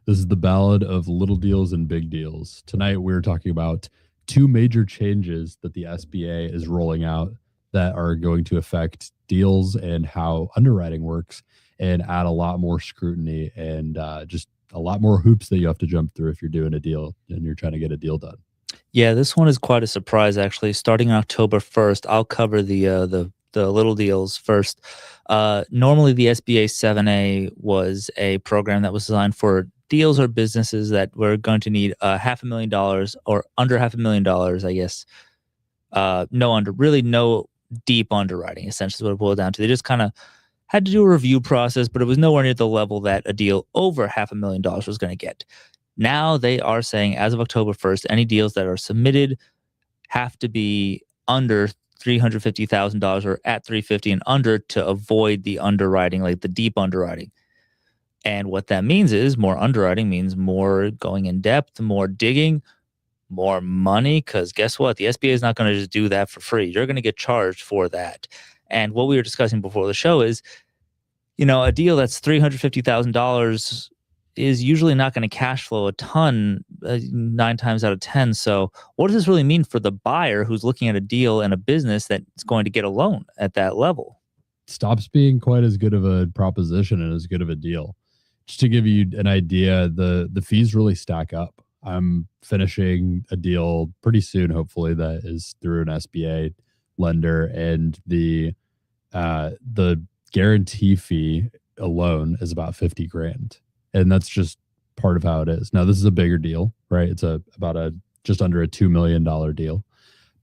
This is the ballad of little deals and big deals. Tonight, we're talking about two major changes that the SBA is rolling out that are going to affect deals and how underwriting works and add a lot more scrutiny and just a lot more hoops that you have to jump through if you're doing a deal and you're trying to get a deal done. Yeah, this one is quite a surprise actually. Starting October 1st, I'll cover the little deals first. Normally the SBA 7A was a program that was designed for deals or businesses that were going to need half a million dollars or under half a million dollars, I guess. No deep underwriting, essentially is what it boiled down to. They just kind of had to do a review process, but it was nowhere near the level that a deal over half a million dollars was going to get. Now they are saying, as of October 1st, any deals that are submitted have to be under $350,000 or at 350 and under to avoid the underwriting, like the deep underwriting. And what that means is more underwriting means more going in depth, more digging, more money. Because guess what? The SBA is not going to just do that for free. You're going to get charged for that. And what we were discussing before the show is, a deal that's $350,000 is usually not going to cash flow a ton 9 times out of 10. So what does this really mean for the buyer who's looking at a deal and a business that's going to get a loan at that level? Stops being quite as good of a proposition and as good of a deal. Just to give you an idea, the fees really stack up. I'm finishing a deal pretty soon, hopefully, that is through an SBA lender, and the guarantee fee alone is about 50 grand. And that's just part of how it is. Now, this is a bigger deal, right? It's about just under a $2 million deal.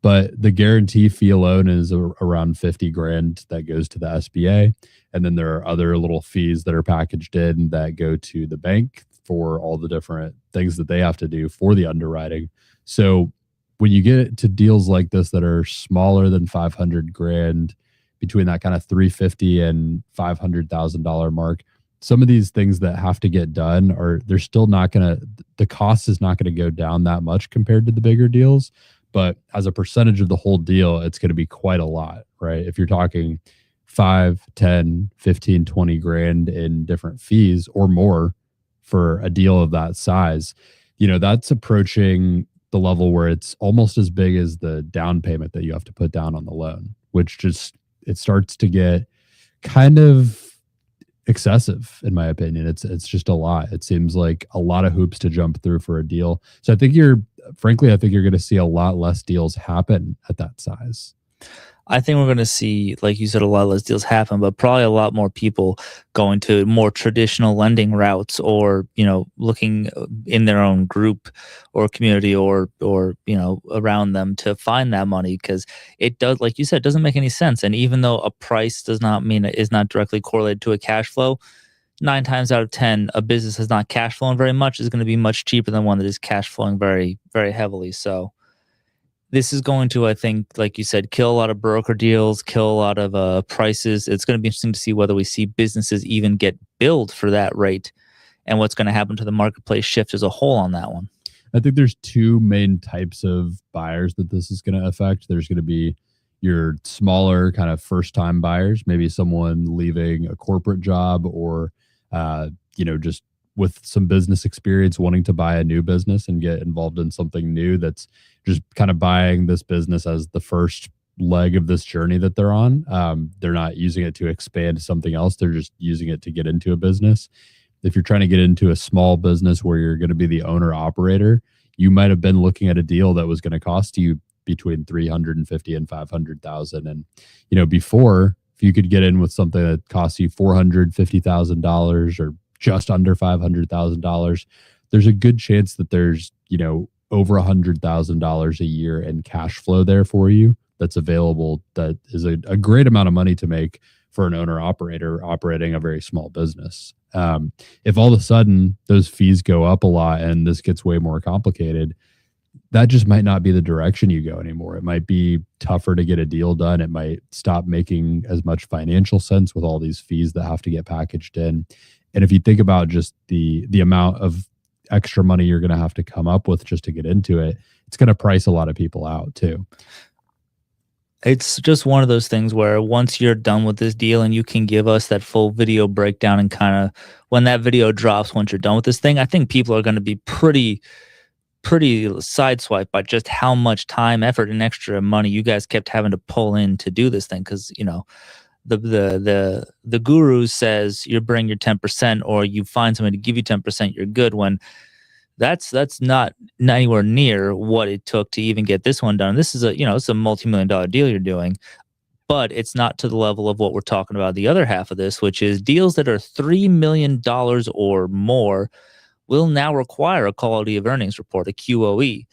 But the guarantee fee alone is around 50 grand that goes to the SBA. And then there are other little fees that are packaged in that go to the bank for all the different things that they have to do for the underwriting. So when you get to deals like this that are smaller than 500 grand, between that kind of 350 and $500,000 mark, some of these things that have to get done they're still not going to, the cost is not going to go down that much compared to the bigger deals. But as a percentage of the whole deal, it's going to be quite a lot, right? If you're talking 5, 10, 15, 20 grand in different fees or more for a deal of that size, that's approaching the level where it's almost as big as the down payment that you have to put down on the loan, which just, it starts to get kind of excessive, in my opinion. It's just a lot. It seems like a lot of hoops to jump through for a deal. So I think you're going to see a lot less deals happen at that size. I think we're going to see, like you said, a lot less deals happen, but probably a lot more people going to more traditional lending routes, or looking in their own group or community or around them to find that money, because it does, like you said, doesn't make any sense. And even though a price does not mean it is not directly correlated to a cash flow, 9 times out of 10, a business that's not cash flowing very much is going to be much cheaper than one that is cash flowing very, very heavily. So this is going to, I think, like you said, kill a lot of broker deals, kill a lot of prices. It's going to be interesting to see whether we see businesses even get billed for that rate, and what's going to happen to the marketplace shift as a whole on that one. I think there's two main types of buyers that this is going to affect. There's going to be your smaller kind of first-time buyers, maybe someone leaving a corporate job or, just with some business experience wanting to buy a new business and get involved in something new that's just kind of buying this business as the first leg of this journey that they're on. They're not using it to expand to something else. They're just using it to get into a business. If you're trying to get into a small business where you're going to be the owner operator, you might have been looking at a deal that was going to cost you between 350 and 500,000. And, before, if you could get in with something that costs you $450,000 or just under $500,000, there's a good chance that there's, over $100,000 a year in cash flow there for you that's available. That is a great amount of money to make for an owner operator operating a very small business. If all of a sudden those fees go up a lot and this gets way more complicated, that just might not be the direction you go anymore. It might be tougher to get a deal done. It might stop making as much financial sense with all these fees that have to get packaged in. And if you think about just the amount of extra money you're going to have to come up with just to get into it, it's going to price a lot of people out too. It's just one of those things where once you're done with this deal and you can give us that full video breakdown and kind of when that video drops, once you're done with this thing, I think people are going to be pretty sideswiped by just how much time, effort, and extra money you guys kept having to pull in to do this thing. Because the guru says you bring your 10% or you find somebody to give you 10%, you're good. When that's not anywhere near what it took to even get this one done. This is it's a multi-million-dollar deal you're doing, but it's not to the level of what we're talking about the other half of this, which is deals that are $3 million or more will now require a quality of earnings report, a QOE.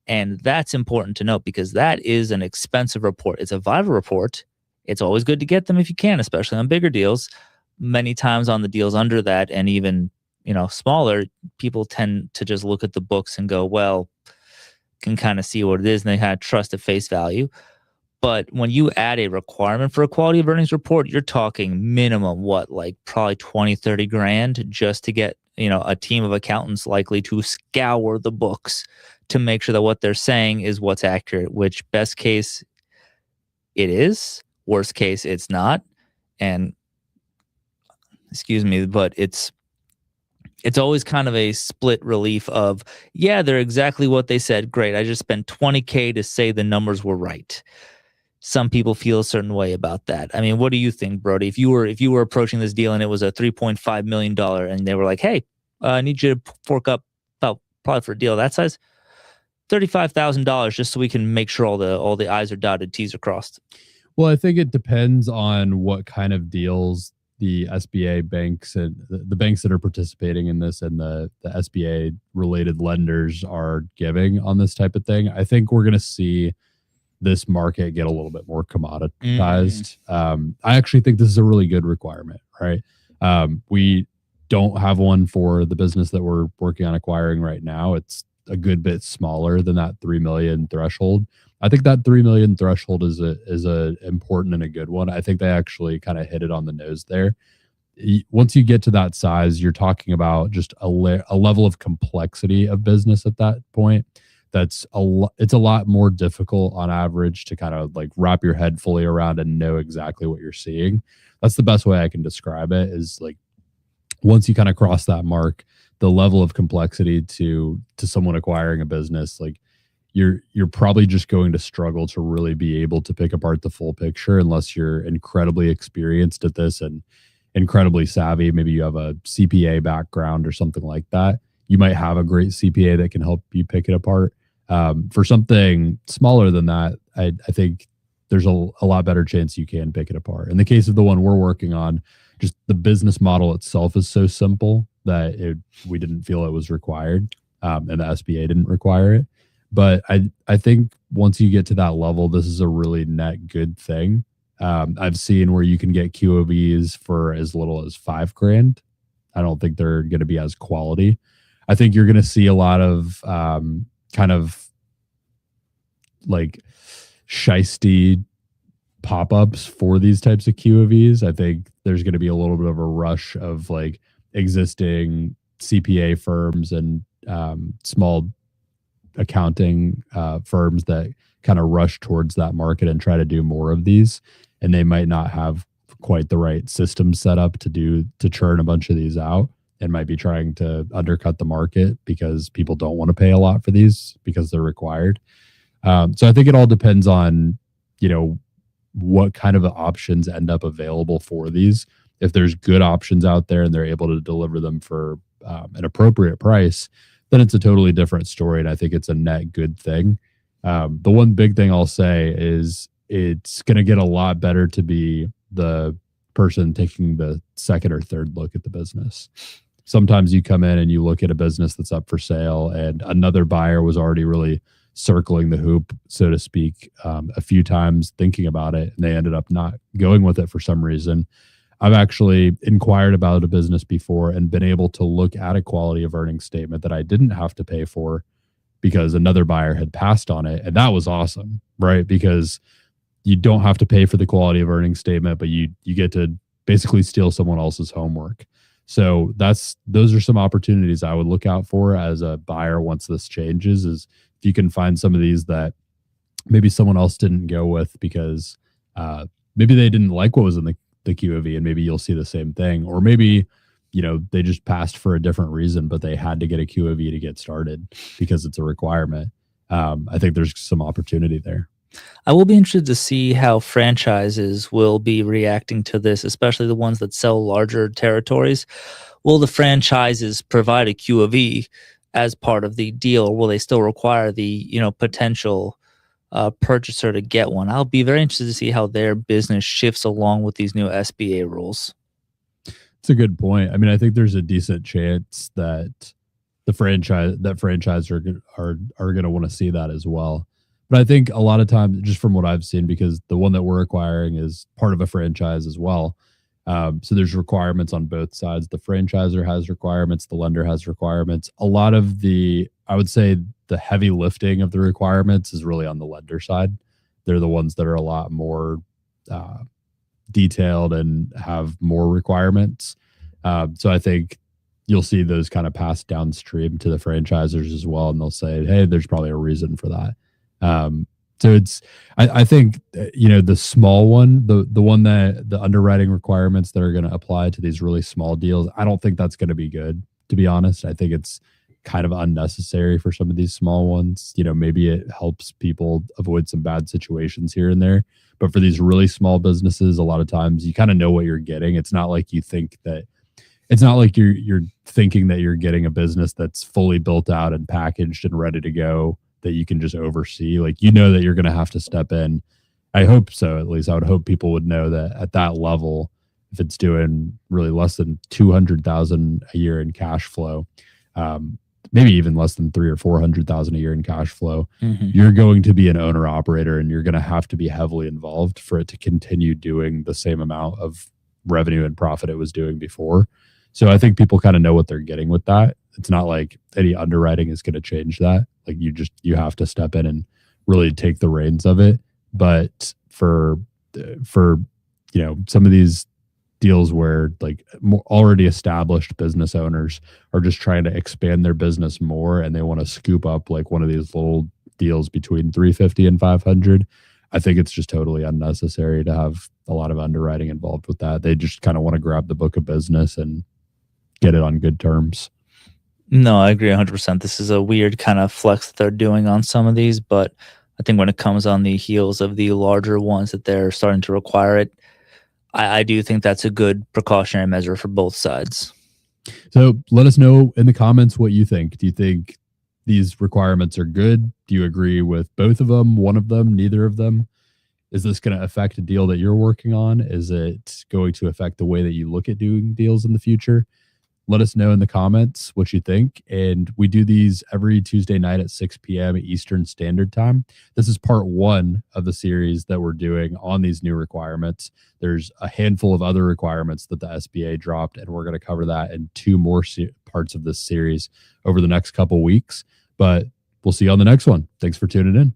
And that's important to note because that is an expensive report. It's a vital report. It's always good to get them if you can, especially on bigger deals. Many times on the deals under that and even smaller, people tend to just look at the books and go, well, can kind of see what it is, and they kind of trust at face value. But when you add a requirement for a quality of earnings report, you're talking minimum, like probably 20, 30 grand just to get, a team of accountants likely to scour the books to make sure that what they're saying is what's accurate, which best case it is, worst case it's not. And excuse me, but it's always kind of a split relief of, yeah, they're exactly what they said. Great. I just spent $20K to say the numbers were right. Some people feel a certain way about that. I mean, what do you think, Brody? If you were approaching this deal and it was a $3.5 million and they were like, hey, I need you to fork up about probably for a deal that size, $35,000 just so we can make sure all the I's are dotted, T's are crossed. Well, I think it depends on what kind of deals the SBA banks and the banks that are participating in this and the SBA related lenders are giving on this type of thing. I think we're going to see this market get a little bit more commoditized. I actually think this is a really good requirement, right? We don't have one for the business that we're working on acquiring right now. It's a good bit smaller than that 3 million threshold. I think that 3 million threshold is a important and a good one. I think they actually kind of hit it on the nose there. Once you get to that size, you're talking about just a level of complexity of business at that point. It's a lot more difficult on average to kind of like wrap your head fully around and know exactly what you're seeing. That's the best way I can describe it, is like once you kind of cross that mark, the level of complexity to someone acquiring a business, like you're probably just going to struggle to really be able to pick apart the full picture unless you're incredibly experienced at this and incredibly savvy. Maybe you have a CPA background or something like that. You might have a great CPA that can help you pick it apart. For something smaller than that, I think there's a lot better chance you can pick it apart. In the case of the one we're working on, just the business model itself is so simple that we didn't feel it was required, and the SBA didn't require it. But I think once you get to that level, this is a really net good thing. I've seen where you can get QOVs for as little as $5,000. I don't think they're going to be as quality. I think you're going to see a lot of kind of like shisty pop-ups for these types of QOVs. I think there's going to be a little bit of a rush of like existing CPA firms and small accounting firms that kind of rush towards that market and try to do more of these, and they might not have quite the right system set up to churn a bunch of these out, and might be trying to undercut the market because people don't want to pay a lot for these because they're required. So I think it all depends on what kind of options end up available for these. If there's good options out there and they're able to deliver them for an appropriate price, then it's a totally different story. And I think it's a net good thing. The one big thing I'll say is it's going to get a lot better to be the person taking the second or third look at the business. Sometimes you come in and you look at a business that's up for sale and another buyer was already really circling the hoop, so to speak, a few times thinking about it, and they ended up not going with it for some reason. I've actually inquired about a business before and been able to look at a quality of earnings statement that I didn't have to pay for because another buyer had passed on it. And that was awesome, right? Because you don't have to pay for the quality of earnings statement, but you get to basically steal someone else's homework. So those are some opportunities I would look out for as a buyer once this changes, is if you can find some of these that maybe someone else didn't go with because maybe they didn't like what was in the QOV, and maybe you'll see the same thing. Or maybe, they just passed for a different reason, but they had to get a QOV to get started because it's a requirement. I think there's some opportunity there. I will be interested to see how franchises will be reacting to this, especially the ones that sell larger territories. Will the franchises provide a QOV as part of the deal, or will they still require the potential purchaser to get one? I'll be very interested to see how their business shifts along with these new SBA rules. It's a good point. I mean, I think there's a decent chance that franchise are going to want to see that as well. But I think a lot of times, just from what I've seen, because the one that we're acquiring is part of a franchise as well. So there's requirements on both sides. The franchisor has requirements, the lender has requirements. A lot of I would say the heavy lifting of the requirements is really on the lender side. They're the ones that are a lot more detailed and have more requirements. So I think you'll see those kind of passed downstream to the franchisors as well, and they'll say, "Hey, there's probably a reason for that." So I think the small one, the one that the underwriting requirements that are going to apply to these really small deals, I don't think that's going to be good, to be honest. I think it's kind of unnecessary for some of these small ones. Maybe it helps people avoid some bad situations here and there. But for these really small businesses, a lot of times you kind of know what you're getting. It's not like you're thinking that you're getting a business that's fully built out and packaged and ready to go that you can just oversee. Like, that you're going to have to step in. I hope so. At least I would hope people would know that at that level, if it's doing really less than 200,000 a year in cash flow, maybe even less than 300,000 or 400,000 a year in cash flow, you're going to be an owner operator, and you're going to have to be heavily involved for it to continue doing the same amount of revenue and profit it was doing before. So I think people kind of know what they're getting with that. It's not like any underwriting is going to change that. Like, you have to step in and really take the reins of it. But for some of these deals where like already established business owners are just trying to expand their business more, and they want to scoop up like one of these little deals between 350 and 500, I think it's just totally unnecessary to have a lot of underwriting involved with that. They just kind of want to grab the book of business and get it on good terms. No, I agree 100%. This is a weird kind of flex that they're doing on some of these, but I think when it comes on the heels of the larger ones that they're starting to require it, I do think that's a good precautionary measure for both sides. So let us know in the comments what you think. Do you think these requirements are good? Do you agree with both of them, one of them, neither of them? Is this going to affect a deal that you're working on? Is it going to affect the way that you look at doing deals in the future? Let us know in the comments what you think. And we do these every Tuesday night at 6 p.m. Eastern Standard Time. This is part 1 of the series that we're doing on these new requirements. There's a handful of other requirements that the SBA dropped, and we're going to cover that in 2 more parts of this series over the next couple weeks. But we'll see you on the next one. Thanks for tuning in.